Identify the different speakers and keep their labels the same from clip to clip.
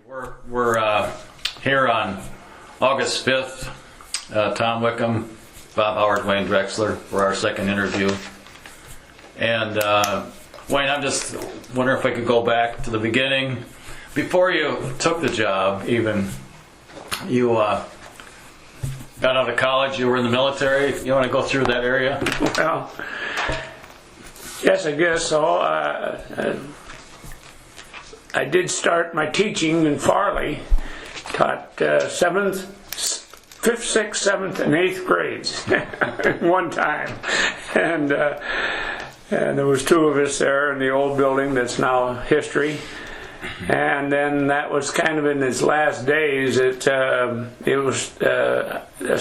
Speaker 1: We're here on August 5th. Tom Wickham, Bob Howard, Wayne Drexler for our second interview. And Wayne, I'm just wondering if I could go back to the beginning. Before you took the job, even, you got out of college, you were in the military. You want to go through that area?
Speaker 2: Well, yes, I guess so. I did start my teaching in Farley, taught 5th, 6th, 7th, and 8th grades one time. And there was two of us there in the old building that's now history. And then that was kind of in its last days. It was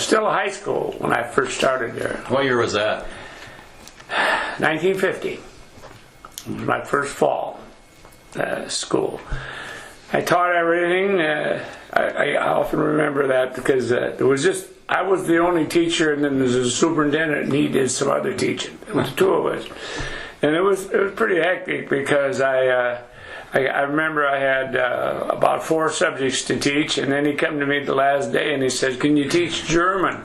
Speaker 2: still a high school when I first started there.
Speaker 1: What year was that?
Speaker 2: 1950. It was my first fall school. I taught everything. I often remember that because there was just I was the only teacher, and then there's a superintendent, and he did some other teaching. It was two of us, and it was pretty hectic because I remember I had about 4 subjects to teach, and then he came to me the last day and he said, "Can you teach German?"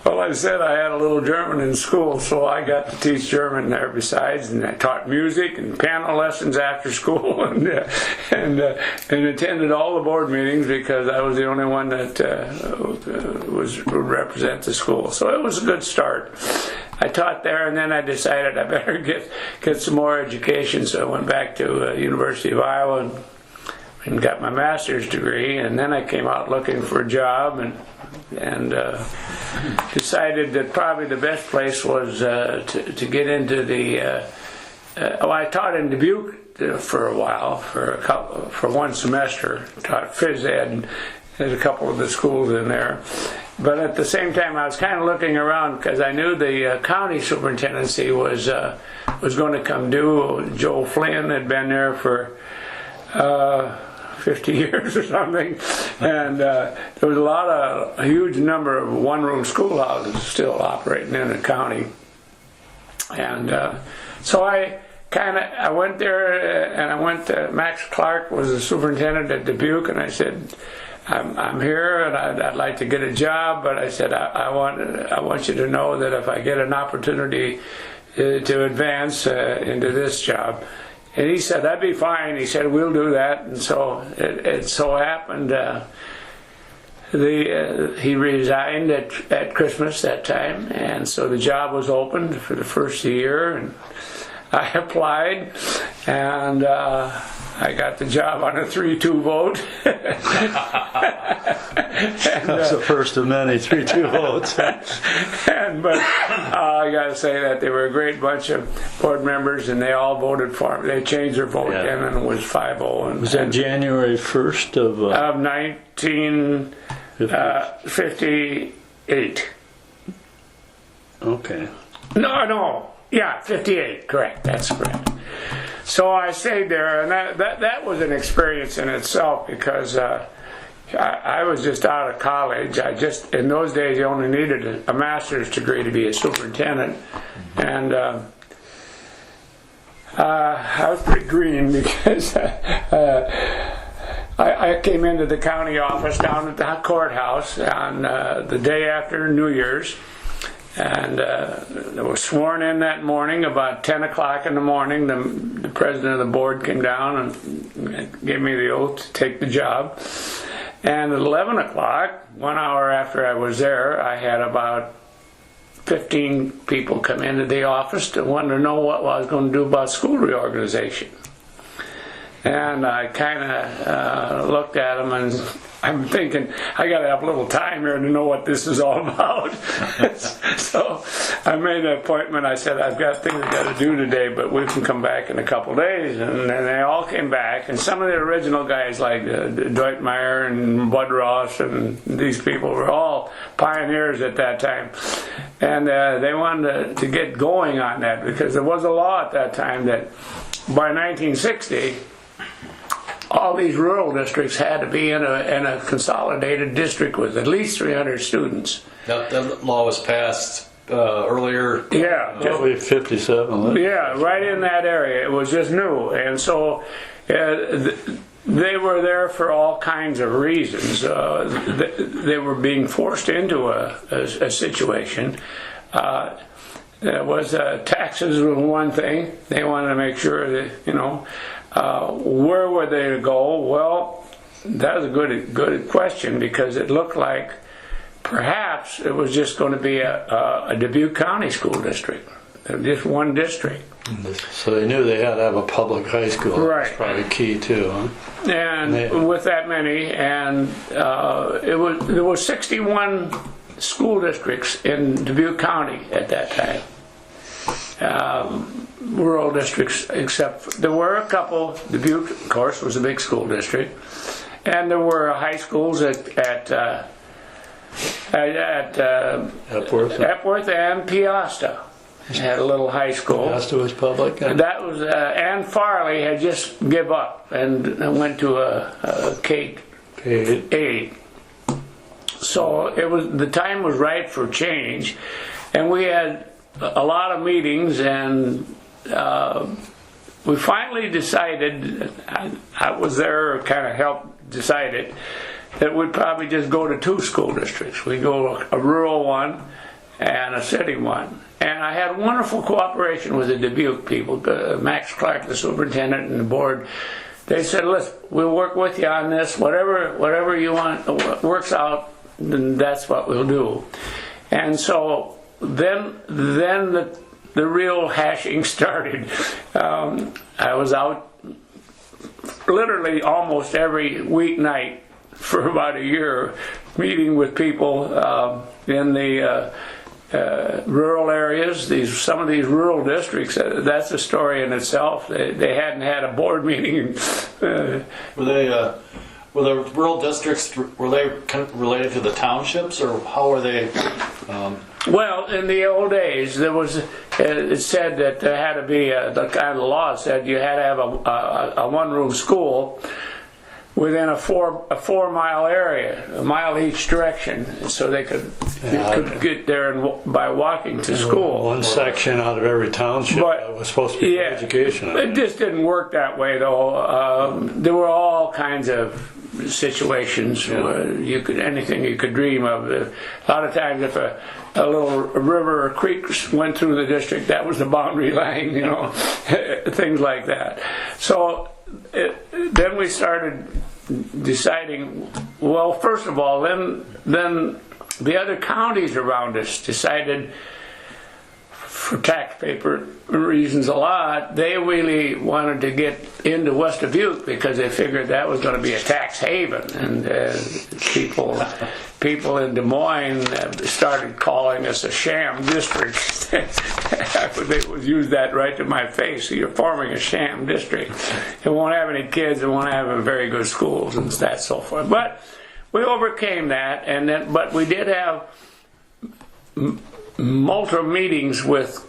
Speaker 2: Well, I said I had a little German in school, so I got to teach German there besides, and I taught music and piano lessons after school, and attended all the board meetings because I was the only one that would represent the school. So it was a good start. I taught there, and then I decided I better get some more education, so I went back to University of Iowa and got my master's degree, and then I came out looking for a job and decided that probably the best place was to get into the. I taught in Dubuque for a while, for one semester. Taught phys ed, and there's a couple of the schools in there. But at the same time, I was kind of looking around because I knew the county superintendency was going to come due. Joe Flynn had been there for 50 years or something, and there was a huge number of one-room schoolhouses still operating in the county. And so I went there, and I went to Max Clark was the superintendent at Dubuque, and I said, I'm here and I'd like to get a job, but I said I want you to know that if I get an opportunity to advance into this job, and he said that'd be fine. He said we'll do that, and so it so happened he resigned at Christmas that time, and so the job was opened for the first year, and I applied, and I got the job on a 3-2 vote.
Speaker 3: That was the first of many 3-2 votes.
Speaker 2: But I got to say that they were a great bunch of board members, and they all voted for me. They changed their vote, and then it was 5-0.
Speaker 3: Was that January 1st of
Speaker 2: 1958?
Speaker 3: Okay.
Speaker 2: No. Yeah, 58, correct. That's correct. So I stayed there, and that was an experience in itself because I was just out of college. In those days you only needed a master's degree to be a superintendent, and I was pretty green because I came into the county office down at the courthouse on the day after New Year's. And I was sworn in that morning about 10 o'clock in the morning. The president of the board came down and gave me the oath to take the job. And at 11 o'clock, 1 hour after I was there, I had about 15 people come into the office to want to know what I was going to do about school reorganization. And I kind of looked at them, and I'm thinking, I got to have a little time here to know what this is all about. So I made an appointment. I said, I've got things I got to do today, but we can come back in a couple days. And then they all came back, and some of the original guys like Dwight Meyer and Bud Ross and these people were all pioneers at that time. And they wanted to get going on that because there was a law at that time that by 1960, all these rural districts had to be in a consolidated district with at least 300 students.
Speaker 1: That law was passed earlier.
Speaker 2: Yeah,
Speaker 3: Probably 57.
Speaker 2: yeah, right in that area. It was just new, and so they were there for all kinds of reasons. They were being forced into a situation. There was taxes was one thing. They wanted to make sure that where were they to go? Well, that was a good question, because it looked like perhaps it was just going to be a Dubuque County school district, just one district.
Speaker 3: So they knew they had to have a public high school.
Speaker 2: Right.
Speaker 3: That's probably key too, huh?
Speaker 2: And with that many, and there was 61 school districts in Dubuque County at that time. Rural districts, except there were a couple. Dubuque, of course, was a big school district, and there were high schools at Epworth and Piasta. Had a little high school.
Speaker 3: Piasta was public.
Speaker 2: That was Ann Farley had just give up and went to a K-8. So the time was right for change, and we had a lot of meetings, and we finally decided. I was there, kind of helped decide it, that we'd probably just go to 2 school districts. We'd go a rural one and a city one. And I had wonderful cooperation with the Dubuque people, Max Clark, the superintendent, and the board. They said, "Listen, we'll work with you on this. Whatever you want works out, then that's what we'll do." And so then the real hashing started. I was out literally almost every weeknight for about a year, meeting with people in the rural areas. Some of these rural districts. That's a story in itself. They hadn't had a board meeting.
Speaker 1: Were the rural districts, were they kind of related to the townships, or how were they?
Speaker 2: Well, in the old days, there was. It said that there had to be the kind of law said you had to have a one-room school within a 4-mile area, a mile each direction, so they could get there by walking to school.
Speaker 3: One section out of every township was supposed to be for education.
Speaker 2: It just didn't work that way, though. There were all kinds of situations where anything you could dream of. A lot of times, if a little river or creek went through the district, that was the boundary line, things like that. So then we started deciding, well, first of all, then the other counties around us decided, for tax paper reasons a lot, they really wanted to get into West Dubuque because they figured that was going to be a tax haven. And people in Des Moines started calling us a sham district. They would use that right to my face. So you're forming a sham district. It won't have any kids. It won't have very good schools and that so forth. But we overcame that, but we did have multiple meetings with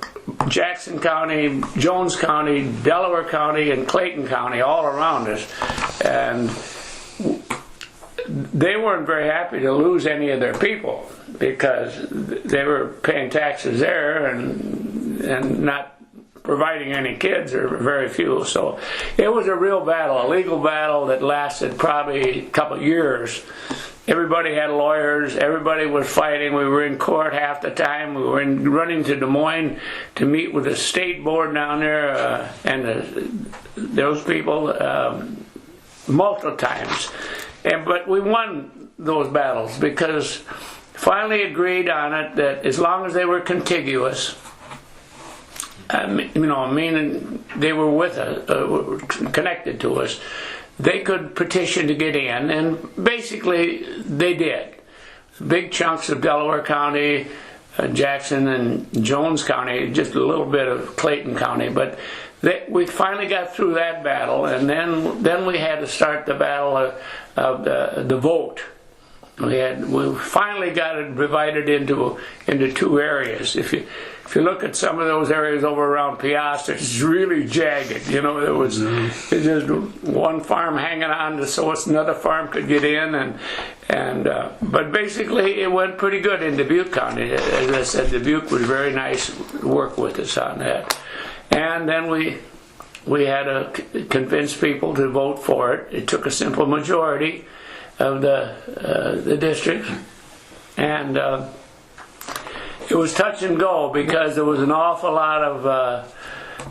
Speaker 2: Jackson County, Jones County, Delaware County, and Clayton County all around us, and they weren't very happy to lose any of their people because they were paying taxes there and not providing any kids, or very few. So it was a real battle, a legal battle that lasted probably a couple of years. Everybody had lawyers. Everybody was fighting. We were in court half the time. We were running to Des Moines to meet with the state board down there and those people multiple times. But we won those battles because finally agreed on it that as long as they were contiguous, meaning they were with us, connected to us, they could petition to get in, and basically they did. Big chunks of Delaware County, Jackson and Jones County, just a little bit of Clayton County, but we finally got through that battle, and then we had to start the battle of the vote. We finally got it divided into 2 areas. if you look at some of those areas over around Piast, it's really jagged. You know, there was it's just one farm hanging on so another farm could get in, but basically it went pretty good in Dubuque County. As I said, Dubuque was very nice to work with us on that. And then we had to convince people to vote for it. It took a simple majority of the district, and it was touch and go because there was an awful lot of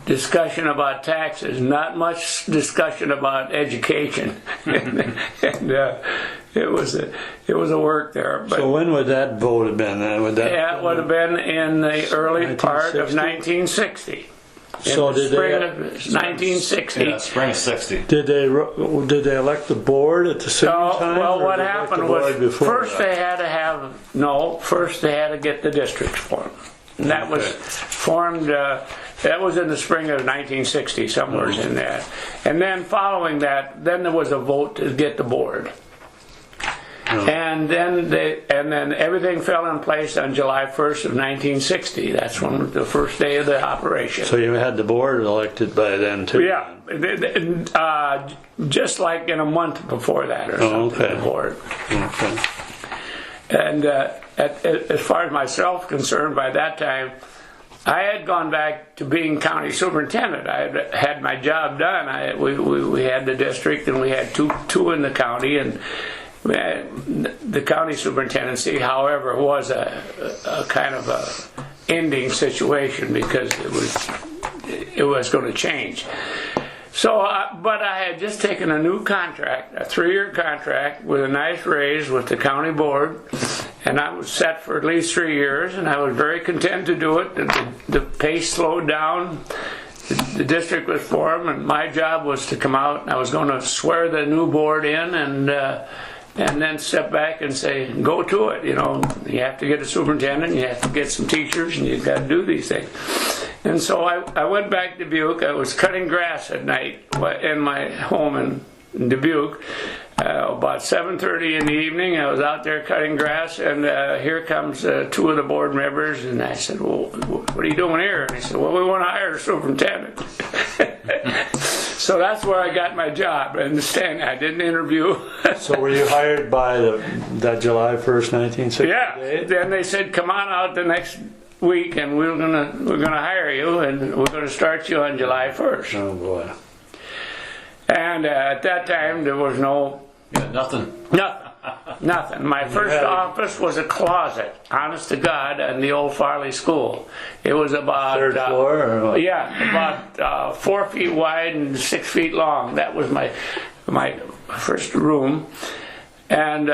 Speaker 2: discussion about taxes, not much discussion about education, and it was a work there. But
Speaker 3: So when would that vote have been?
Speaker 2: it would have been in the early part of 1960.
Speaker 3: So
Speaker 2: in the
Speaker 3: did
Speaker 2: spring
Speaker 3: they?
Speaker 2: of 1960.
Speaker 1: Yeah, spring of '60.
Speaker 3: Did they elect the board at the same time?
Speaker 2: Well,
Speaker 3: or
Speaker 2: what
Speaker 3: did they elect
Speaker 2: happened
Speaker 3: the board
Speaker 2: was
Speaker 3: before
Speaker 2: first
Speaker 3: that?
Speaker 2: first they had to get the districts formed. And that was formed, that was in the spring of 1960, somewhere in there. And then following that, then there was a vote to get the board. And then everything fell in place on July 1st of 1960. That's when the first day of the operation.
Speaker 3: So you had the board elected by then too?
Speaker 2: Yeah, just like in a month before that or something,
Speaker 3: okay.
Speaker 2: the board.
Speaker 3: Okay.
Speaker 2: And as far as myself concerned, by that time, I had gone back to being county superintendent. I had my job done. We had the district, and we had two in the county, and the county superintendency, however, was a kind of a ending situation because it was going to change. So, but I had just taken a new contract, a 3-year contract with a nice raise with the county board, and I was set for at least 3 years, and I was very content to do it. The pace slowed down. The district was formed, and my job was to come out, and I was going to swear the new board in, and then step back and say, go to it. You know, you have to get a superintendent, you have to get some teachers, and you've got to do these things. And so I went back to Dubuque. I was cutting grass at night in my home in Dubuque. About 7:30 in the evening, I was out there cutting grass, and here comes 2 of the board members, and I said, well, what are you doing here? And he said, well, we want to hire a superintendent. So that's where I got my job. Understand? I didn't interview.
Speaker 3: So were you hired by that July 1st, 1960
Speaker 2: Yeah.
Speaker 3: date?
Speaker 2: Then they said, come on out the next week, and we're gonna hire you, and we're gonna start you on July 1st.
Speaker 3: Oh boy.
Speaker 2: And at that time, there was
Speaker 1: Nothing.
Speaker 2: nothing. My first office was a closet, honest to God, in the old Farley School. It was about
Speaker 3: 3rd floor? Or what?
Speaker 2: yeah, about 4 feet wide and 6 feet long. That was my first room, and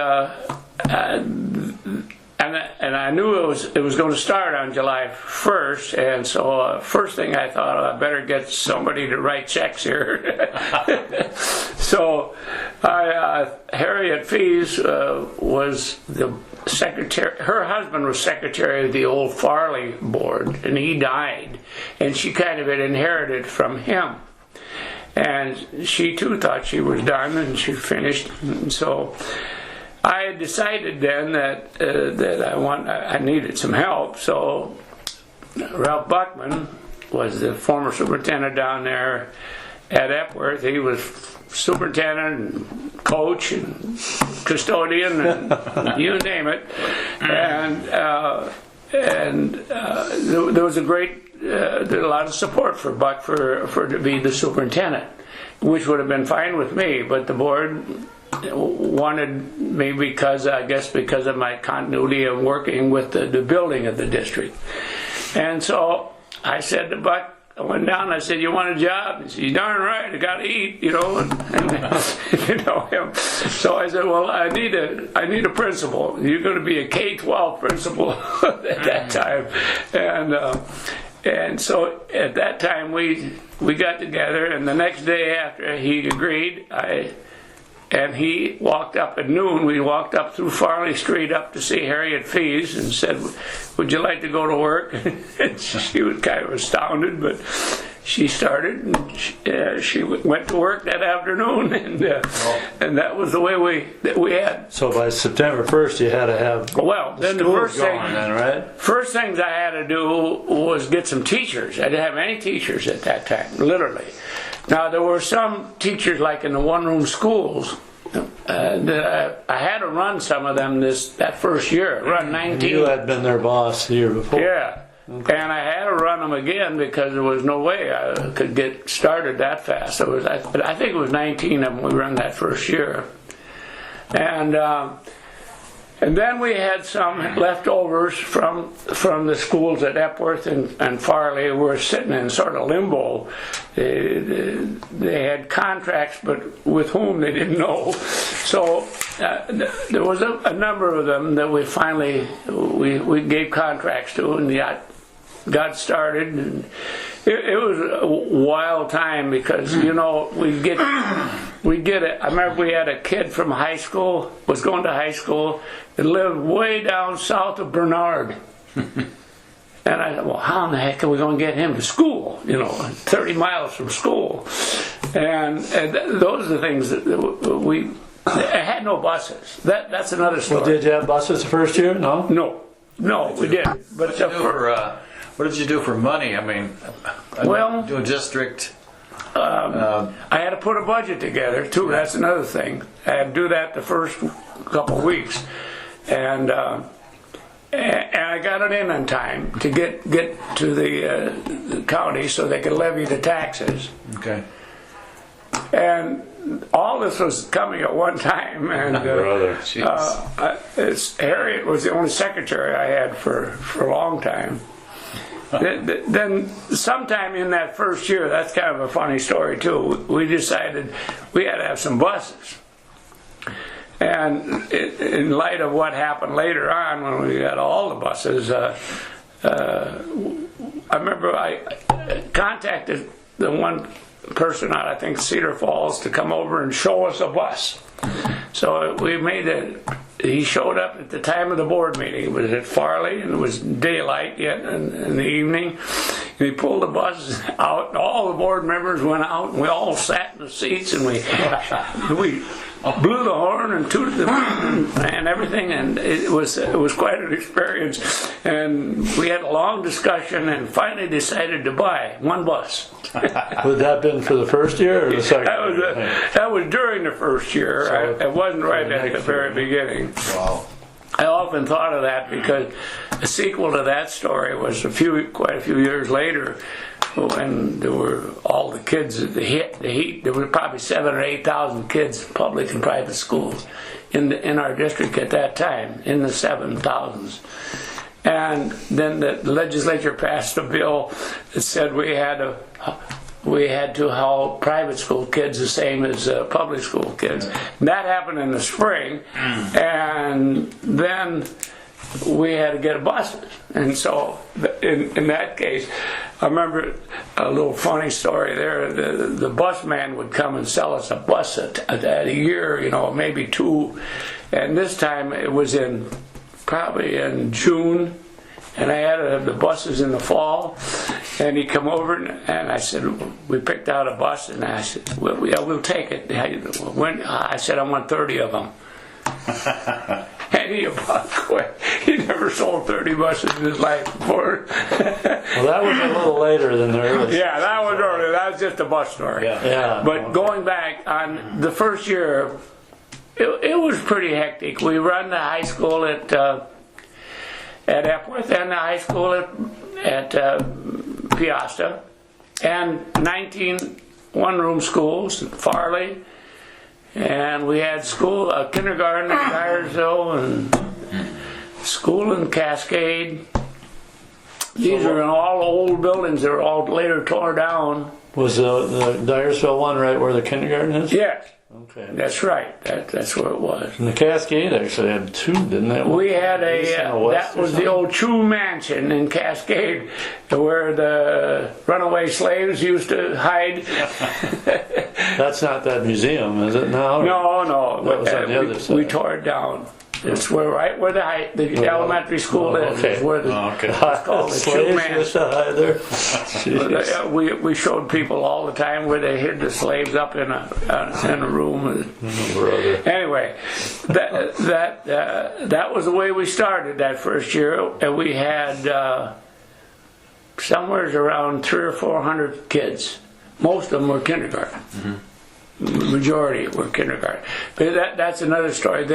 Speaker 2: I knew it was going to start on July 1st, and so first thing I thought, I better get somebody to write checks here. So Harriet Fees was the secretary. Her husband was secretary of the old Farley board, and he died, and she kind of had inherited from him. And she too thought she was done, and she finished, and so I had decided then that I needed some help. So Ralph Buckman was the former superintendent down there at Epworth. He was superintendent and coach and custodian and you name it. And there was a lot of support for Buck for to be the superintendent, which would have been fine with me, but the board wanted me because of my continuity of working with the building of the district. And so I said to Buck, I went down and I said, you want a job? He said, you darn right, I got to eat, you know. And you know him. So I said, well, I need a principal. You're going to be a K-12 principal at that time. And so at that time we got together, and the next day after he agreed, and he walked up at noon. We walked up through Farley Street up to see Harriet Fees and said, would you like to go to work? And she was kind of astounded, but she started, and she went to work that afternoon, and that was the way we had.
Speaker 3: So by September 1st, you had to have
Speaker 2: Well, then the
Speaker 3: schools going then, right?
Speaker 2: first things I had to do was get some teachers. I didn't have any teachers at that time, literally. Now, there were some teachers, like in the one-room schools, that I had to run some of them that first year. Run 19.
Speaker 3: You had been their boss the year before.
Speaker 2: Yeah. Okay. And I had to run them again because there was no way I could get started that fast. I think it was 19 of them we run that first year. And then we had some leftovers from the schools at Epworth and Farley who were sitting in sort of limbo. They had contracts, but with whom they didn't know. So there was a number of them that we finally we gave contracts to, and got started. And it was a wild time because we'd get it. I remember we had a kid from high school, was going to high school, that lived way down south of Bernard. And I thought, well, how in the heck are we going to get him to school? 30 miles from school. And those are the things that I had no buses. That's another story.
Speaker 3: Well, did you have buses the first year? No?
Speaker 2: No, we didn't. But
Speaker 1: what did you do for money? I mean,
Speaker 2: well,
Speaker 1: do a district.
Speaker 2: I had to put a budget together too. That's another thing. I had to do that the first couple of weeks, and I got it in time to get to the county so they could levy the taxes.
Speaker 1: Okay.
Speaker 2: And all this was coming at one time, and Harriet was the only secretary I had for a long time. Then sometime in that first year, that's kind of a funny story too, we decided we had to have some buses. And in light of what happened later on when we got all the buses, I remember I contacted the one person out, I think Cedar Falls, to come over and show us a bus. So we made it. He showed up at the time of the board meeting. It was at Farley, and it was daylight yet in the evening. And he pulled the bus out, and all the board members went out, and we all sat in the seats, and we blew the horn and tooted the and everything, and it was quite an experience. And we had a long discussion, and finally decided to buy one bus.
Speaker 3: Would that have been for the first year or the second?
Speaker 2: That was during the first year.
Speaker 3: So
Speaker 2: it wasn't right at the very beginning.
Speaker 1: Wow.
Speaker 2: I often thought of that because the sequel to that story was quite a few years later, when there were all the kids, the heat. There were probably 7,000 or 8,000 kids, public and private schools, in our district at that time, in the 7,000s. And then the legislature passed a bill that said we had to haul private school kids the same as public school kids. And that happened in the spring, and then we had to get buses. And so in that case, I remember a little funny story there. The bus man would come and sell us a bus at a year, maybe two. And this time it was probably in June, and I had to have the buses in the fall. And he come over, and I said, we picked out a bus, and I said, well, yeah, we'll take it. I said, I want 30 of them. And he never sold 30 buses in his life before.
Speaker 3: Well, that was a little later than the early.
Speaker 2: Yeah, that was early. That was just a bus story.
Speaker 3: Yeah.
Speaker 2: But going back on the first year, it was pretty hectic. We run the high school at Epworth and the high school at Piasta, and 19 one-room schools at Farley, and we had kindergarten at Dyersville and school in Cascade. These are in all old buildings that were all later torn down.
Speaker 3: Was the Dyersville one right where the kindergarten is?
Speaker 2: Yes.
Speaker 3: Okay.
Speaker 2: That's right. That's where it was.
Speaker 3: And the Cascade actually had two, didn't it?
Speaker 2: We had that was the old True Mansion in Cascade, where the runaway slaves used to hide.
Speaker 3: That's not that museum, is it? No.
Speaker 2: No.
Speaker 3: That was on the other side.
Speaker 2: We tore it down. It's right where the elementary school is.
Speaker 3: okay.
Speaker 2: It's where the,
Speaker 1: Oh, okay.
Speaker 2: it's called the Shoe
Speaker 3: Slaves
Speaker 2: Man.
Speaker 3: used to hide there. Jeez.
Speaker 2: We showed people all the time where they hid the slaves up in a room.
Speaker 3: Brother.
Speaker 2: Anyway, that was the way we started that first year, and we had somewhere around 300 or 400 kids. Most of them were kindergarten. Mm-hmm. Majority were kindergarten. But that's another story.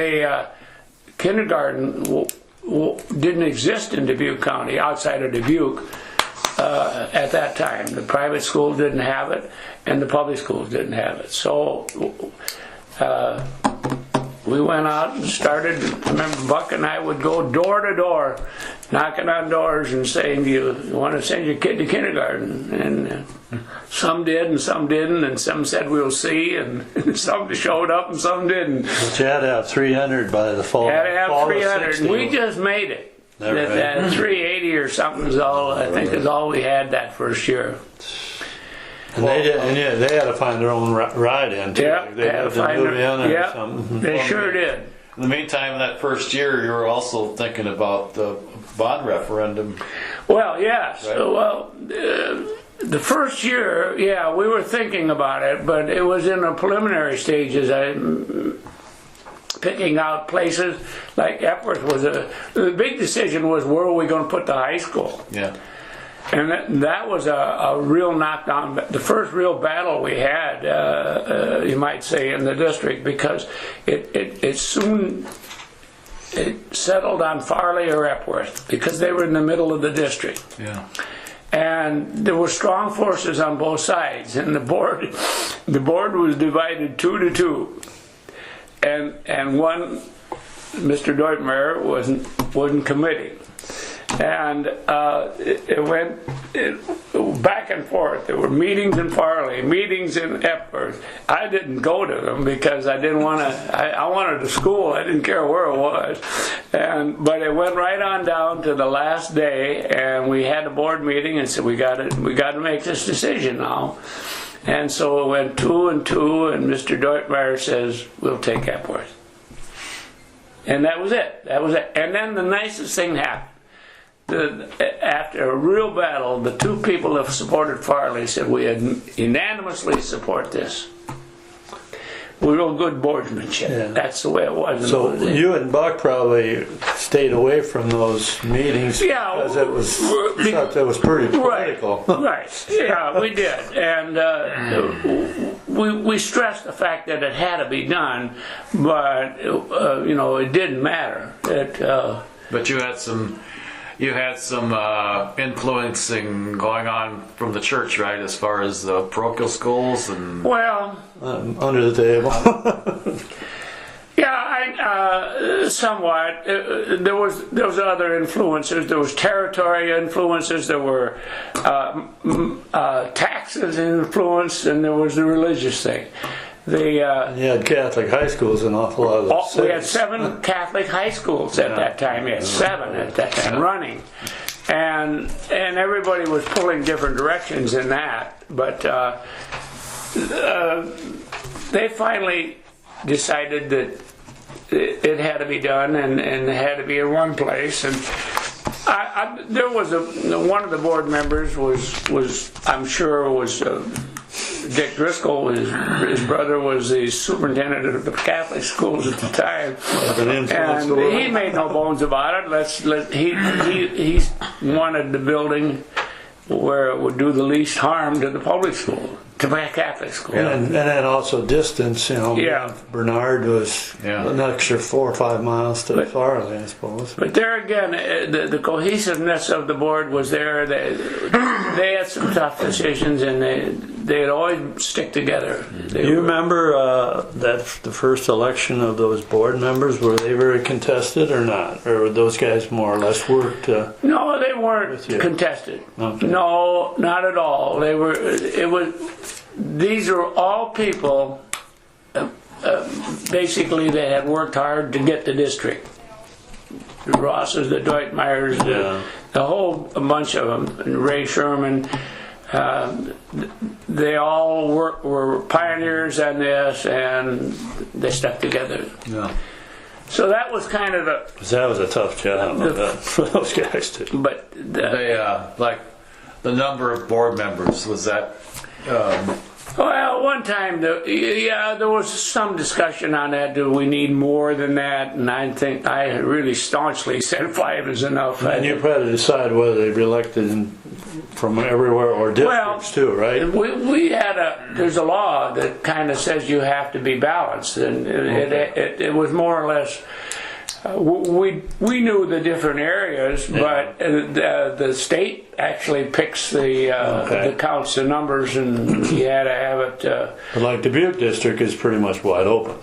Speaker 2: Kindergarten didn't exist in Dubuque County outside of Dubuque at that time. The private schools didn't have it, and the public schools didn't have it. So we went out and started. I remember Buck and I would go door to door, knocking on doors and saying, "Do you want to send your kid to kindergarten?" And some did, and some didn't, and some said we'll see, and some showed up, and some didn't.
Speaker 3: But you had to have 300 by the fall.
Speaker 2: Had to have
Speaker 3: fall of
Speaker 2: 300.
Speaker 3: 60.
Speaker 2: We just made it.
Speaker 3: That right?
Speaker 2: That 380 or something is all. I think is all we had that first year.
Speaker 3: And they had to find their own ride in too.
Speaker 2: Yeah,
Speaker 3: They had to move in or something.
Speaker 2: They sure did.
Speaker 1: In the meantime, in that first year, you were also thinking about the bond referendum.
Speaker 2: Well, yes.
Speaker 1: Right.
Speaker 2: Well, the first year, yeah, we were thinking about it, but it was in the preliminary stages. Picking out places like Epworth was the big decision was where were we going to put the high school.
Speaker 1: Yeah.
Speaker 2: And that was a real knockdown, the first real battle we had, you might say, in the district, because it soon settled on Farley or Epworth, because they were in the middle of the district.
Speaker 1: Yeah.
Speaker 2: And there were strong forces on both sides, and the board was divided 2-2, and one, Mr. Deutmeyer, wasn't committing. And it went back and forth. There were meetings in Farley, meetings in Epworth. I didn't go to them because I didn't want to. I wanted to school. I didn't care where it was. But it went right on down to the last day, and we had a board meeting and said we got to make this decision now. And so it went 2-2, and Mr. Deutmeyer says we'll take Epworth. And that was it. And then the nicest thing happened. After a real battle, the two people that supported Farley said we unanimously support this. Real good boardsmanship. Yeah. That's the way it was.
Speaker 3: So you and Buck probably stayed away from those meetings because it was pretty political.
Speaker 2: Right. Yeah, we did, and we stressed the fact that it had to be done, but it didn't matter.
Speaker 1: But you had some influencing going on from the church, right, as far as the parochial schools and...
Speaker 2: Well...
Speaker 3: under the table.
Speaker 2: Yeah, somewhat. There was other influences. There was territory influences. There were taxes influence, and there was the religious thing. You
Speaker 3: had Catholic high schools in an awful lot of cities.
Speaker 2: We had 7 Catholic high schools at that time. We had 7 at that time running, and everybody was pulling different directions in that. But they finally decided that it had to be done, and it had to be in one place. And there was one of the board members was I'm sure was. Dick Driscoll, his brother, was the superintendent of the Catholic schools at the time, and he made no bones about it. He wanted the building where it would do the least harm to the public school, to my Catholic school.
Speaker 3: Yeah, and then also distance,
Speaker 2: Yeah.
Speaker 3: Bernard was an extra 4 or 5 miles to Farley, I suppose.
Speaker 2: But there again, the cohesiveness of the board was there. They had some tough decisions, and they'd always stick together.
Speaker 3: You remember that the first election of those board members, were they very contested or not? Or were those guys more or less worked?
Speaker 2: No, they weren't contested.
Speaker 3: Okay.
Speaker 2: No, not at all. These are all people, basically, that had worked hard to get the district. The Rosses, the Deutmeyers, the whole bunch of them, and Ray Sherman. They all were pioneers on this, and they stuck together.
Speaker 1: Yeah.
Speaker 2: So that was kind of the.
Speaker 3: 'Cause that was a tough job for those guys too.
Speaker 2: But
Speaker 1: They, like, the number of board members, was that,
Speaker 2: well, one time, there was some discussion on that. Do we need more than that? And I think I really staunchly said 5 is enough.
Speaker 3: And you had to decide whether they be elected from everywhere or districts too, right?
Speaker 2: We had there's a law that kind of says you have to be balanced, and it was more or less. We knew the different areas, but the state actually picks the counts, the numbers, and you had to have it.
Speaker 3: But like Dubuque district is pretty much wide open,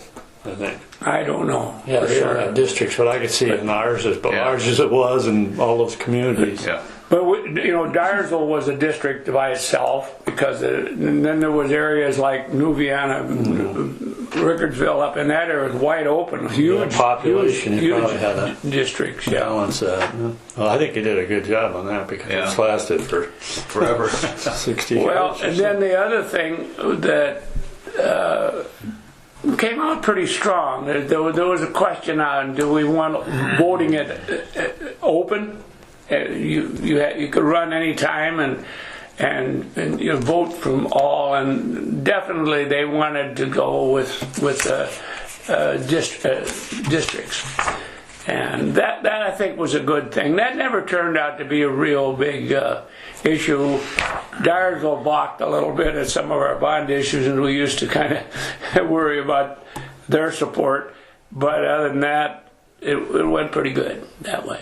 Speaker 3: I think.
Speaker 2: I don't know.
Speaker 3: Yeah,
Speaker 2: for
Speaker 3: they
Speaker 2: sure.
Speaker 3: don't have districts, but I could see in ours as large as it was in all those communities.
Speaker 1: yeah.
Speaker 2: But Dyersville was a district by itself because, and then there was areas like New Vienna, Rickardsville up in that area was wide open, huge
Speaker 3: population. You probably
Speaker 2: huge
Speaker 3: had a
Speaker 2: districts. Yeah.
Speaker 3: balance that. Well, I think you did a good job on that because it's lasted for
Speaker 1: Forever.
Speaker 3: 60 years.
Speaker 2: Well, and then the other thing that came out pretty strong. There was a question on do we want voting it open? You could run any time and you vote from all, and definitely they wanted to go with districts, and that I think was a good thing. That never turned out to be a real big issue. Dyersville balked a little bit at some of our bond issues, and we used to kind of worry about their support, but other than that, it went pretty good that way.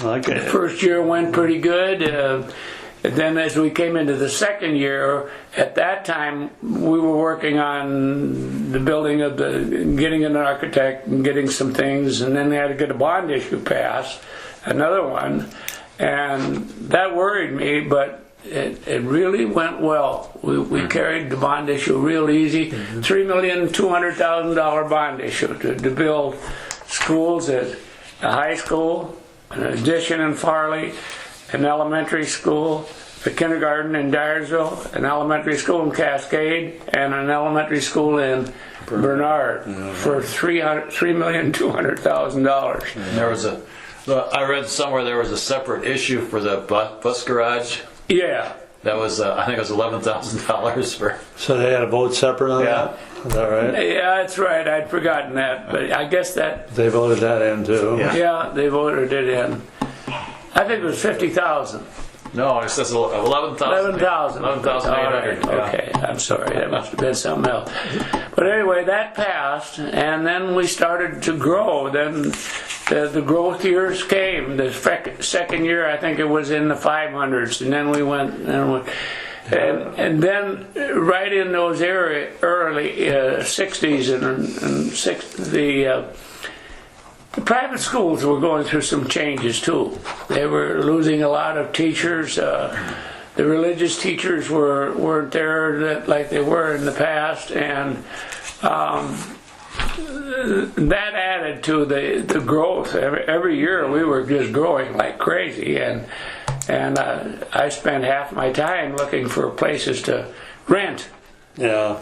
Speaker 3: Okay.
Speaker 2: The first year went pretty good. And then as we came into the second year, at that time we were working on the building of getting an architect and getting some things, and then they had to get a bond issue passed, another one, and that worried me, but it really went well. We carried the bond issue real easy. $3,200,000 bond issue to build schools at a high school, an addition in Farley, an elementary school, a kindergarten in Dyersville, an elementary school in Cascade, and an elementary school in Bernard for $3,200,000.
Speaker 1: There was I read somewhere there was a separate issue for the bus garage.
Speaker 2: Yeah.
Speaker 1: That was, I think it was $11,000 for.
Speaker 3: So they had a vote separate on that? Is that right?
Speaker 2: Yeah, that's right. I'd forgotten that, but I guess that.
Speaker 3: They voted that in too.
Speaker 2: Yeah, they voted it in. I think it was 50,000.
Speaker 1: No, it says 11,000.
Speaker 2: 11,000.
Speaker 1: 11,800.
Speaker 2: All right. Okay, I'm sorry. That must have been something else. But anyway, that passed, and then we started to grow. Then the growth years came. The second year, I think it was in the 500s, and then we went. And then right in those early 60s the private schools were going through some changes too. They were losing a lot of teachers. The religious teachers weren't there like they were in the past, and that added to the growth. Every year we were just growing like crazy, and I spent half my time looking for places to rent.
Speaker 3: Yeah.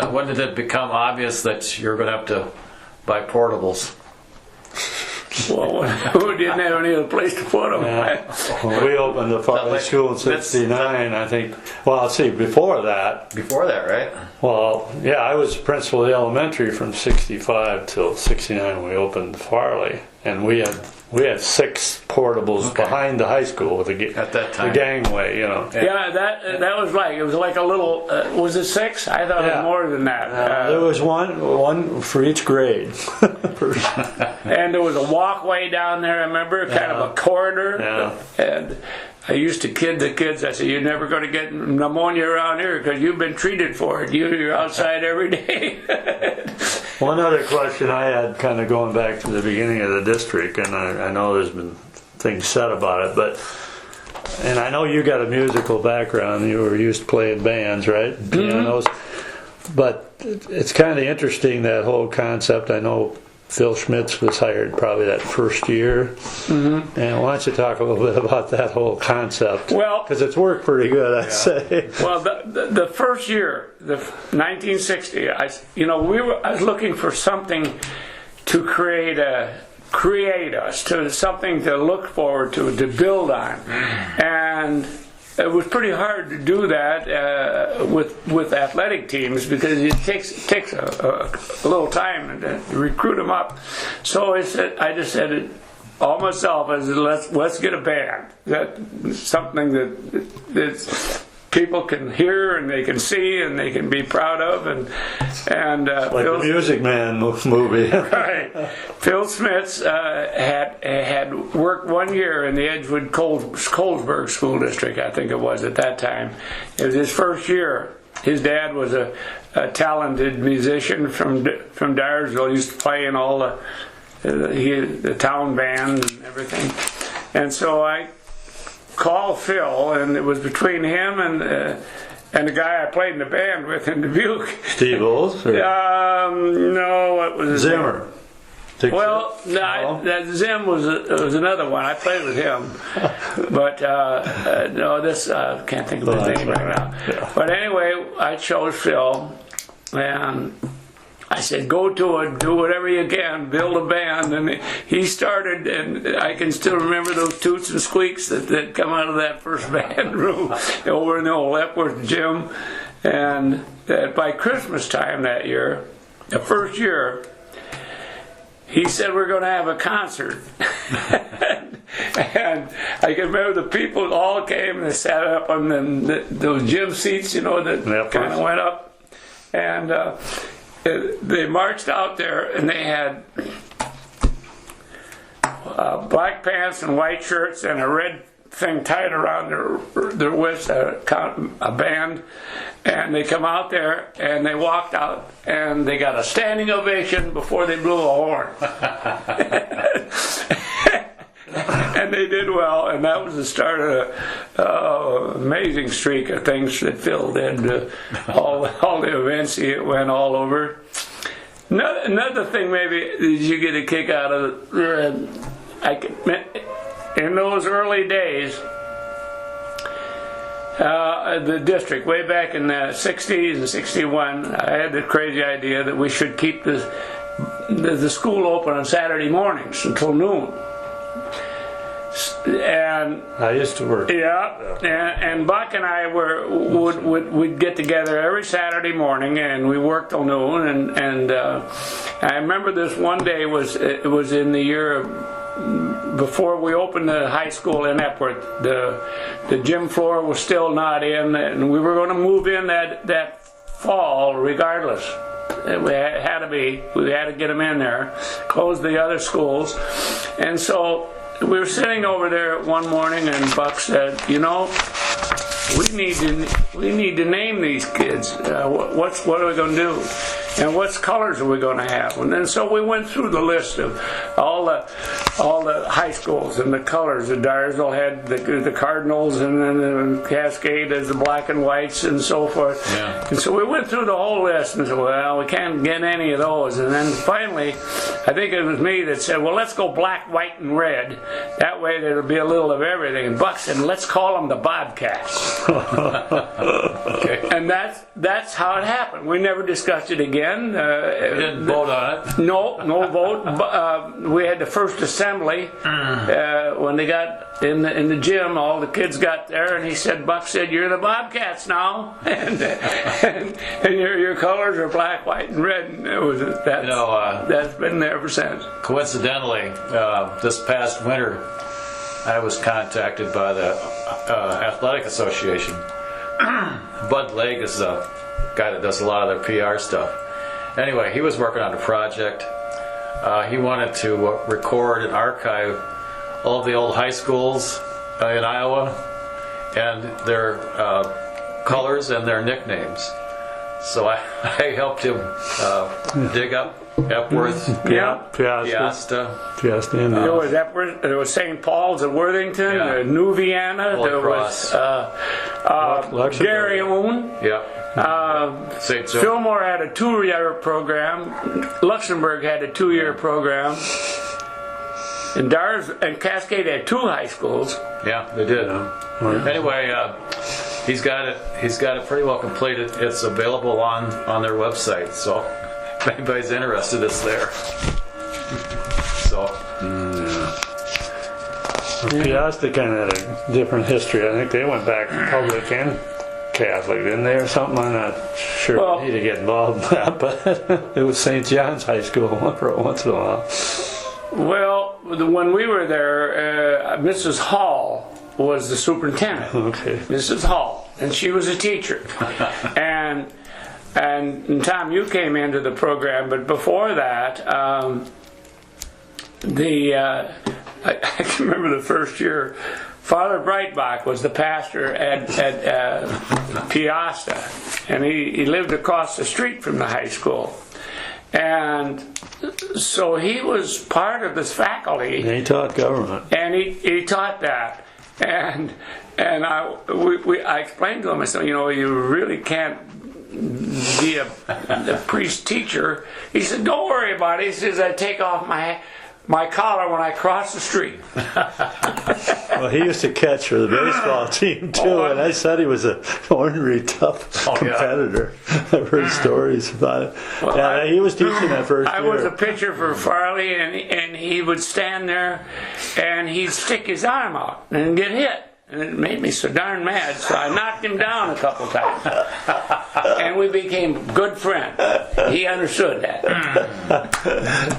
Speaker 1: When did it become obvious that you're going to have to buy portables?
Speaker 2: Well, we didn't have any other place to put them.
Speaker 3: Yeah. Well, we opened the Farley School in '69, I think. Well, let's see, before that.
Speaker 1: Before that, right?
Speaker 3: Well, yeah, I was principal of the elementary from '65 till '69 when we opened Farley, and we had 6 portables behind the high school with
Speaker 1: at that time.
Speaker 3: the gangway, you know.
Speaker 2: Yeah, that was like, it was like a little, was it 6? I thought it was more than that.
Speaker 3: There was one for each grade.
Speaker 2: And there was a walkway down there, I remember, kind of a corridor.
Speaker 3: Yeah.
Speaker 2: And I used to kid the kids. I said, "You're never going to get pneumonia around here because you've been treated for it. You're outside every day."
Speaker 3: One other question I had, kind of going back to the beginning of the district, and I know there's been things said about it, and I know you got a musical background. You were used to playing bands, right? Pianos. But it's kind of interesting, that whole concept. I know Phil Schmitz was hired probably that first year. Mm-hmm. And why don't you talk a little bit about that whole concept?
Speaker 2: Well,
Speaker 3: because it's worked pretty good, I'd say.
Speaker 2: Well, the first year, the 1960, I was looking for something to create us, to something to look forward to build on, and it was pretty hard to do that with athletic teams because it takes a little time to recruit them up. So I just said it all myself. I said, let's get a band. That's something that people can hear and they can see and they can be proud of, and
Speaker 3: like the Music Man movie.
Speaker 2: Right. Phil Smits had worked 1 year in the Edgewood Colesburg School District, I think it was at that time. It was his first year. His dad was a talented musician from Dyersville. He used to play in all the town band and everything. And so I called Phil, and it was between him and the guy I played in the band with in Dubuque.
Speaker 3: Steve Olds?
Speaker 2: No, it was
Speaker 3: Zimmer.
Speaker 2: Well, no, Zim was another one. I played with him, but no, this can't think of his name right now. Yeah. But anyway, I chose Phil, and I said, "Go to it, do whatever you can, build a band." And he started, and I can still remember those toots and squeaks that come out of that first band room over in the old Epworth gym. And by Christmas time that year, the first year, he said, "We're going to have a concert." And I can remember the people all came and they sat up on those gym seats, that kind of went up. And they marched out there, and they had black pants and white shirts and a red thing tied around their wrist, a band. And they come out there, and they walked out, and they got a standing ovation before they blew a horn. And they did well, and that was the start of an amazing streak of things that Phil did. All the events he went all over. Another thing maybe that you get a kick out of, in those early days, the district, way back in the 60s and 61, I had the crazy idea that we should keep the school open on Saturday mornings until noon. And
Speaker 3: I used to work.
Speaker 2: Yeah, and Buck and I would get together every Saturday morning, and we worked till noon. And I remember this one day it was in the year before we opened the high school in Epworth. The gym floor was still not in, and we were going to move in that fall regardless. We had to get them in there, close the other schools, and so we were sitting over there one morning, and Buck said, we need to name these kids. What are we going to do? And what colors are we going to have? And then so we went through the list of all the high schools and the colors. The Dyersville had the Cardinals, and then the Cascade has the black and whites and so forth. Yeah. And so we went through the whole list and said, well, we can't get any of those. And then finally, I think it was me that said, well, let's go black, white, and red. That way there'll be a little of everything. And Buck said, let's call them the Bobcats. Okay. And that's how it happened. We never discussed it again.
Speaker 1: You didn't vote on it?
Speaker 2: No vote. We had the first assembly when they got in the gym. All the kids got there, and he said, Buck said, "You're the Bobcats now, and your colors are black, white, and red." And it was that's been there ever since.
Speaker 1: Coincidentally, this past winter, I was contacted by the Athletic Association. Bud Legg is the guy that does a lot of their PR stuff. Anyway, he was working on a project. He wanted to record and archive all of the old high schools in Iowa and their colors and their nicknames. So I helped him dig up Epworth,
Speaker 3: Piasta.
Speaker 1: Piasta.
Speaker 3: And,
Speaker 2: There was Epworth, there was St. Paul's of Worthington,
Speaker 1: Yeah.
Speaker 2: New Vienna,
Speaker 1: Holy
Speaker 2: there
Speaker 1: Cross.
Speaker 2: was
Speaker 3: Luxembourg.
Speaker 2: Gary Owen.
Speaker 1: Yep. St. Joe.
Speaker 2: Fillmore had a 2-year program. Luxembourg had a 2-year program. And Cascade had 2 high schools.
Speaker 1: Yeah, they did. Anyway, he's got it pretty well completed. It's available on their website. So if anybody's interested, it's there. So
Speaker 3: Piasta kind of had a different history. I think they went back public and Catholic, didn't they, or something? I'm not sure.
Speaker 2: Well-
Speaker 3: I need to get involved in that, but it was St. John's High School once in a while.
Speaker 2: Well, when we were there, Mrs. Hall was the superintendent.
Speaker 3: Okay.
Speaker 2: Mrs. Hall, and she was a teacher. and Tom, you came into the program, but before that, I can remember the first year. Father Breitbach was the pastor at Piasta, and he lived across the street from the high school. And so he was part of this faculty.
Speaker 3: And he taught government.
Speaker 2: And he taught that, and I explained to him, I said, you really can't be a priest teacher. He said, don't worry about it. He says, I take off my collar when I cross the street.
Speaker 3: Well, he used to catch for the baseball team too, and I said he was a ornery, tough competitor. I've heard stories about it.
Speaker 2: Well,
Speaker 3: he was teaching that first year.
Speaker 2: I was a pitcher for Farley, and he would stand there, and he'd stick his arm out and get hit. And it made me so darn mad, so I knocked him down a couple times. And we became good friends. He understood that.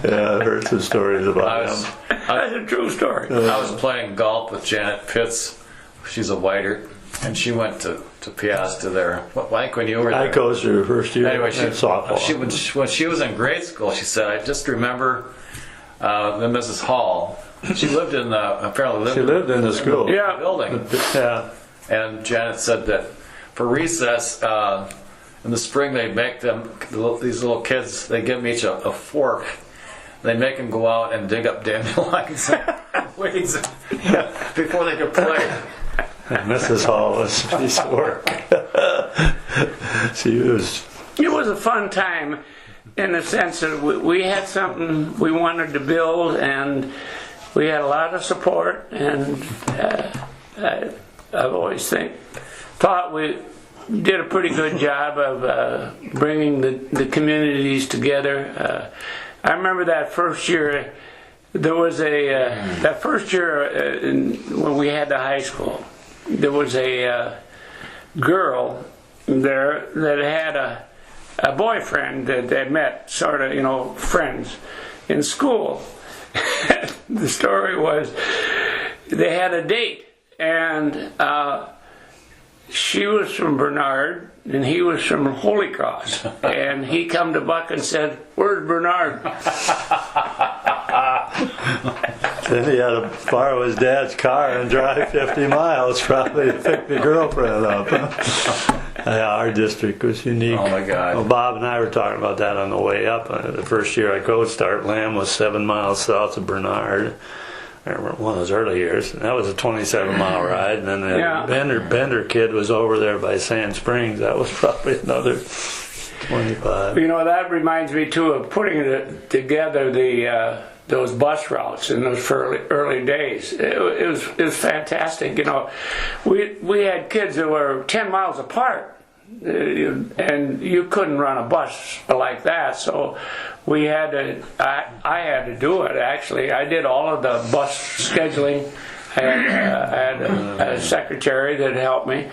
Speaker 3: Yeah, I've heard some stories about him.
Speaker 2: That's a true story.
Speaker 1: I was playing golf with Janet Pitts. She's a whiter, and she went to Piasta there. Mike, when you were there.
Speaker 3: I coached her first year
Speaker 1: Anyway,
Speaker 3: in softball.
Speaker 1: when she was in grade school, she said, I just remember the Mrs. Hall. She lived in
Speaker 3: She lived in the school.
Speaker 2: Yeah.
Speaker 1: building.
Speaker 3: Yeah.
Speaker 1: And Janet said that for recess in the spring, they'd make these little kids, they give them each a fork. They make them go out and dig up dandelions and weeds before they could play.
Speaker 3: Mrs. Hall was a piece of work. She was.
Speaker 2: It was a fun time in the sense that we had something we wanted to build, and we had a lot of support, and I've always thought we did a pretty good job of bringing the communities together. I remember that first year, there was that first year when we had the high school, there was a girl there that had a boyfriend that they met, sort of, friends in school. The story was they had a date, and she was from Bernard and he was from Holy Cross, and he come to Buck and said, "Where's Bernard?"
Speaker 3: Then he had to borrow his dad's car and drive 50 miles probably to pick the girlfriend up. Yeah, our district was unique.
Speaker 1: Oh my God.
Speaker 3: Well, Bob and I were talking about that on the way up. The first year I coached, Art Lamb was 7 miles south of Bernard. I remember one of those early years, and that was a 27-mile ride. And then the Bender kid was over there by Sand Springs. That was probably another 25.
Speaker 2: That reminds me too of putting together those bus routes in those early days. It was fantastic. We had kids that were 10 miles apart, and you couldn't run a bus like that. So we had to. I had to do it. Actually, I did all of the bus scheduling. I had a secretary that helped me,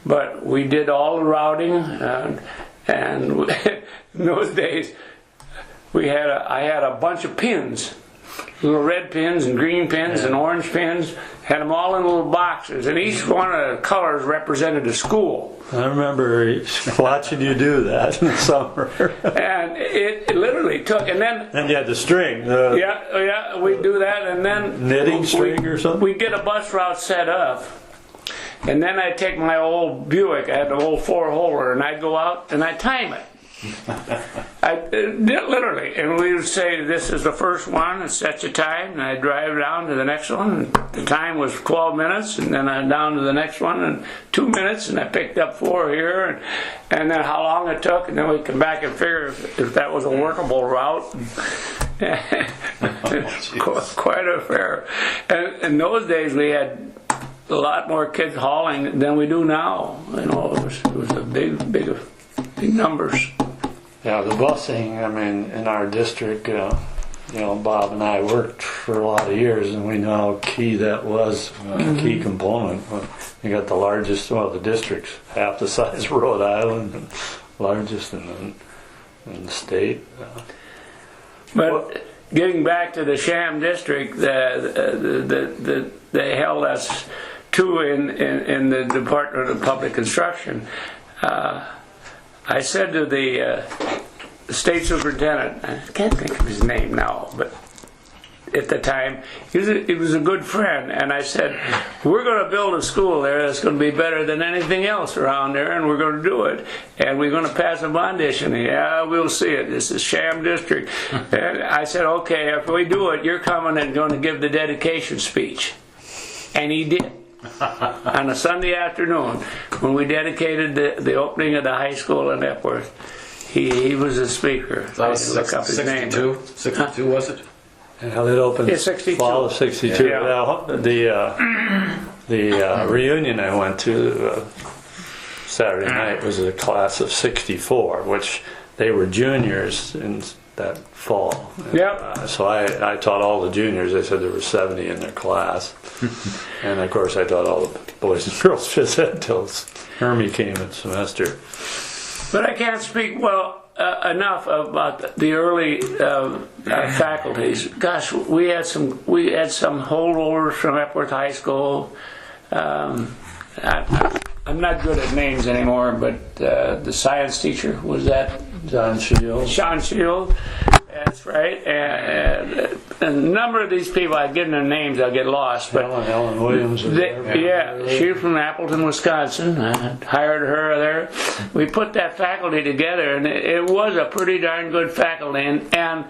Speaker 2: but we did all the routing, and in those days. I had a bunch of pins, little red pins and green pins and orange pins, had them all in little boxes, and each one of the colors represented a school.
Speaker 3: I remember watching you do that in the summer.
Speaker 2: And it literally took, and then...
Speaker 3: And you had the string.
Speaker 2: Yeah, we'd do that, and then...
Speaker 3: Knitting string or something?
Speaker 2: We'd get a bus route set up, and then I'd take my old Buick, I had an old 4-holer, and I'd go out and I'd time it. Literally, and we would say this is the first one at such a time, and I'd drive down to the next one, and the time was 12 minutes, and then I'd down to the next one in 2 minutes, and I picked up 4 here, and then how long it took, and then we'd come back and figure if that was a workable route. Quite a affair. And in those days we had a lot more kids hauling than we do now. You know, it was a big numbers.
Speaker 3: Yeah, the busing, I mean, in our district, you know, Bob and I worked for a lot of years, and we know how key that was, a key component. You got the largest, well, the district's half the size of Rhode Island, and largest in the state.
Speaker 2: But getting back to the sham district, they held us to in the Department of Public Construction. I said to the state superintendent, I can't think of his name now, but at the time, he was a good friend, and I said, we're going to build a school there that's going to be better than anything else around there, and we're going to do it, and we're going to pass a bond issue. Yeah, we'll see it. This is sham district. And I said, okay, if we do it, you're coming and going to give the dedication speech. And he did. On a Sunday afternoon, when we dedicated the opening of the high school in Epworth, he was the speaker.
Speaker 1: That was
Speaker 2: look up his
Speaker 1: 62?
Speaker 2: name.
Speaker 1: 62 was it?
Speaker 3: And how it opened?
Speaker 2: Yeah, 62.
Speaker 3: Fall of 62.
Speaker 2: Yeah.
Speaker 3: Now, the reunion I went to Saturday night was a class of 64, which they were juniors in that fall.
Speaker 2: Yep.
Speaker 3: So I taught all the juniors. They said there were 70 in their class. And of course I taught all the boys and girls phys ed until Hermie came in semester.
Speaker 2: But I can't speak enough about the early faculties. Gosh, we had some holdovers from Epworth High School. I'm not good at names anymore, but the science teacher was that
Speaker 3: John Shield.
Speaker 2: Sean Shield. That's right. And a number of these people, I give them their names, I'll get lost. But
Speaker 3: Ellen Williams was there.
Speaker 2: yeah, she's from Appleton, Wisconsin. I hired her there. We put that faculty together, and it was a pretty darn good faculty. And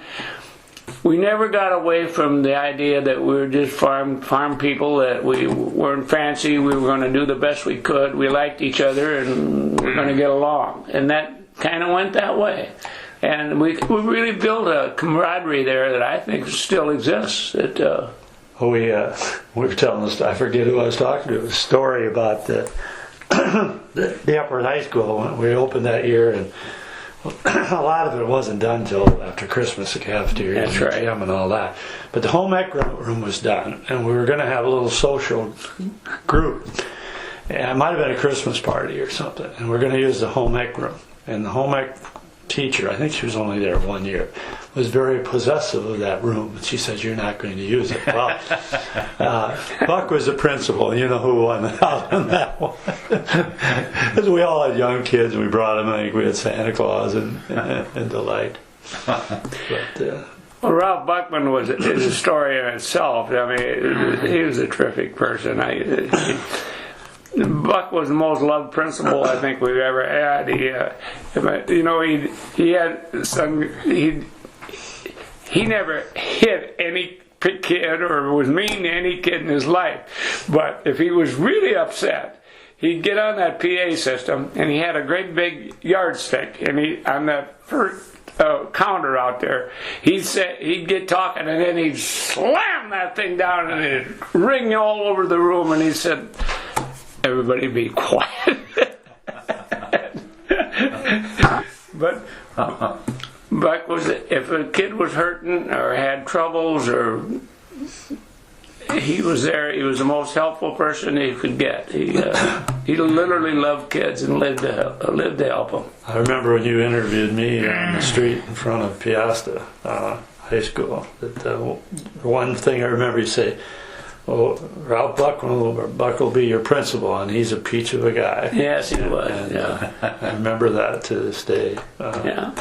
Speaker 2: we never got away from the idea that we were just farm people, that we weren't fancy, we were going to do the best we could, we liked each other, and we were going to get along. And that kind of went that way. And we really built a camaraderie there that I think still exists. We were telling this, I forget who I was talking to, a story about the Epworth High School when we opened that year, and a lot of it wasn't done till after Christmas, the cafeteria and the gym and all that. But the home ec room was done, and we were going to have a little social group. And it might have been a Christmas party or something, and we're going to use the home ec room. And the home ec teacher, I think she was only there 1 year, was very possessive of that room. And she said, you're not going to use it. Well, Buck was the principal, and you know who won out on that one. Because we all had young kids, and we brought them, I think we had Santa Claus and delight. But, well, Ralph Buckman is a story in itself. I mean, he was a terrific person. Buck was the most loved principal I think we've ever had. He never hit any kid or was mean to any kid in his life. But if he was really upset, he'd get on that PA system, and he had a great big yardstick, and on the first counter out there, he'd get talking, and then he'd slam that thing down, and it'd ring all over the room, and he said, everybody be quiet. But Buck was, if a kid was hurting or had troubles, or he was there. He was the most helpful person he could get. He literally loved kids and lived to help them.
Speaker 3: I remember when you interviewed me on the street in front of Piasta High School. That one thing I remember you say, "Oh, Ralph Buck will be your principal, and he's a peach of a guy."
Speaker 2: Yes, he was.
Speaker 3: And, I remember that to this day.
Speaker 2: Yeah.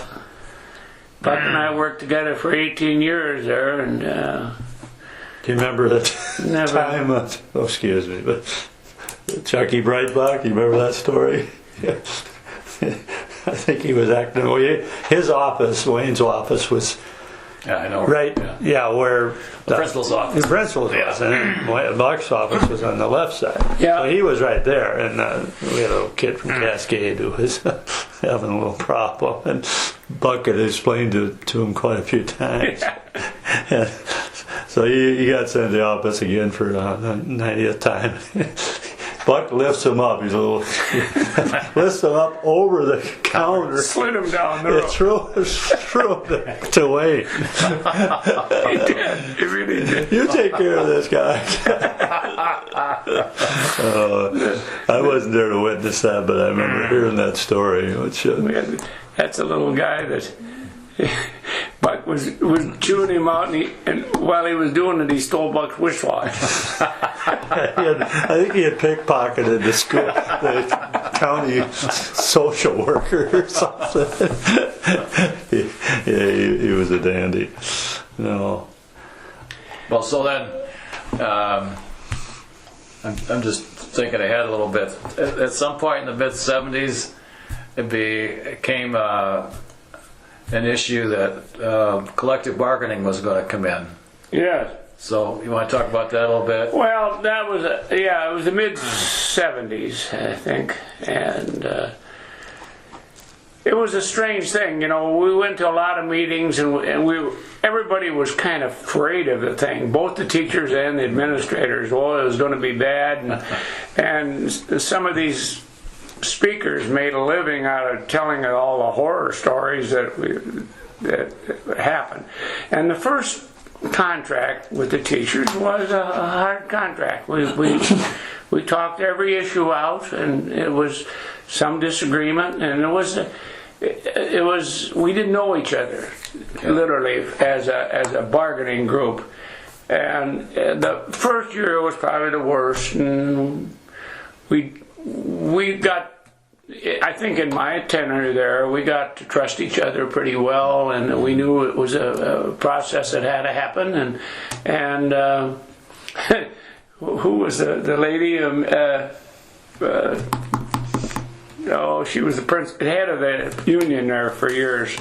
Speaker 2: Buck and I worked together for 18 years there, and
Speaker 3: do you remember the
Speaker 2: never.
Speaker 3: time? Excuse me, but Chucky Brightbach. You remember that story? I think he was acting. His office, Wayne's office, was
Speaker 1: Yeah, I know.
Speaker 3: right. Yeah, where
Speaker 1: The principal's office.
Speaker 3: the principal's office, and then Buck's office was on the left side.
Speaker 2: Yeah.
Speaker 3: So he was right there, and we had a kid from Cascade who was having a little problem, and Buck had explained to him quite a few times. And so he got sent to the office again for the 90th time. Buck lifts him up. He's a little lifts him up over the counter.
Speaker 2: Slid him down the road.
Speaker 3: Threw him to Wayne.
Speaker 2: He did. He really did.
Speaker 3: You take care of this guy. I wasn't there to witness that, but I remember hearing that story. Which,
Speaker 2: That's a little guy that Buck was chewing him out, and while he was doing it, he stole Buck's wristwatch.
Speaker 3: I think he had pickpocketed the county social worker or something. He was a dandy. No.
Speaker 1: Well, so then, I'm just thinking ahead a little bit. At some point in the mid-'70s, it became an issue that collective bargaining was going to come in.
Speaker 2: Yes.
Speaker 1: So you want to talk about that a little bit?
Speaker 2: Well, that was it was the mid-'70s, I think, and it was a strange thing. You know, we went to a lot of meetings, and everybody was kind of afraid of the thing, both the teachers and the administrators. Well, it was going to be bad, and some of these speakers made a living out of telling all the horror stories that happened. And the first contract with the teachers was a hard contract. We talked every issue out, and it was some disagreement, and it was we didn't know each other, literally, as a bargaining group. And the first year was probably the worst, and we got, I think in my tenure there, we got to trust each other pretty well, and we knew it was a process that had to happen. And who was the lady? She was the head of the union there for years.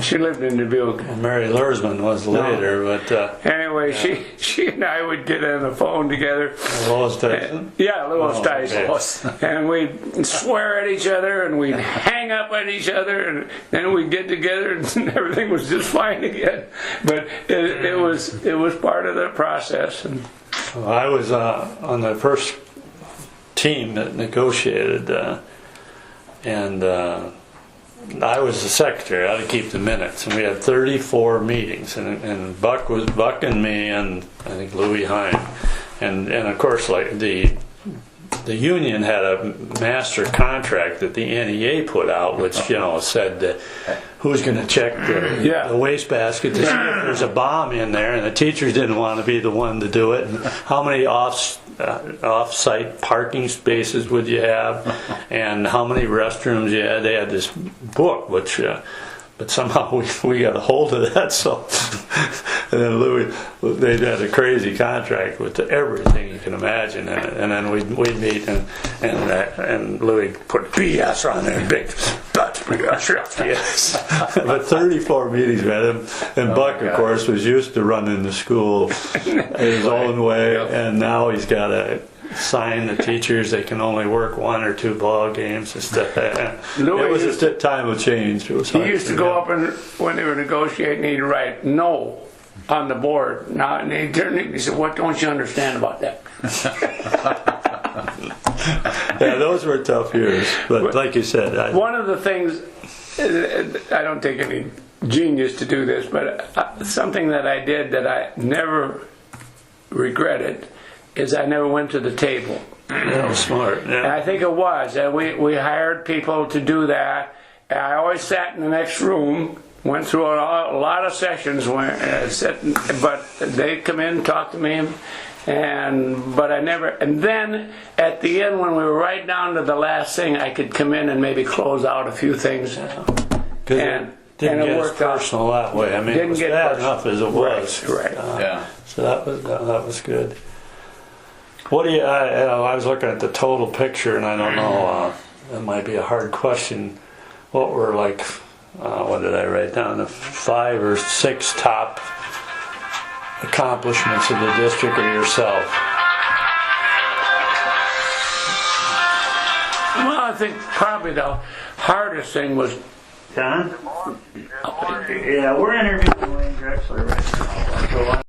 Speaker 2: She lived in Dubuque.
Speaker 3: Mary Lursman was later, but
Speaker 2: anyway, she and I would get on the phone together.
Speaker 3: Lois Tyson?
Speaker 2: Yeah, Lois
Speaker 3: Oh,
Speaker 2: Tyson.
Speaker 3: okay.
Speaker 2: And we'd swear at each other, and we'd hang up at each other, and then we'd get together, and everything was just fine again. But it was part of the process. And
Speaker 3: I was on the first team that negotiated, and I was the secretary. I had to keep the minutes, and we had 34 meetings, and Buck and me, and I think Louis Hine, and of course, like the union had a master contract that the NEA put out, which said that who's going to check the wastebasket to see if there's a bomb in there, and the teachers didn't want to be the one to do it, and how many off-site parking spaces would you have, and how many restrooms you had. They had this book, which but somehow we got a hold of that. So, and then Louis, they had a crazy contract with everything you can imagine in it. And then we'd meet, and Louis put BS on there, big. Yes. But 34 meetings with him, and Buck, of course, was used to running the school his own way, and now he's got to sign the teachers. They can only work 1 or 2 ball games and stuff. It was just a time of change. It was
Speaker 2: he used to go up, and when they were negotiating, he'd write "no" on the board. Now, and he turned and he said, "What don't you understand about that?"
Speaker 3: Yeah, those were tough years. But like you said,
Speaker 2: one of the things, I don't take any genius to do this, but something that I did that I never regretted is I never went to the table.
Speaker 3: that was smart.
Speaker 2: And
Speaker 3: Yeah.
Speaker 2: I think it was. We hired people to do that. And I always sat in the next room, went through a lot of sessions, but they'd come in, talk to me, but I never. And then at the end, when we were right down to the last thing, I could come in and maybe close out a few things.
Speaker 3: Didn't get as personal that way. I mean, it was bad enough as it was.
Speaker 2: Right.
Speaker 3: So that was good. What do you? I was looking at the total picture, and I don't know. That might be a hard question. what were like, what did I write down? The 5 or 6 top accomplishments of the district or yourself?
Speaker 2: Well, I think probably the hardest thing was
Speaker 3: Don? Yeah, we're interviewing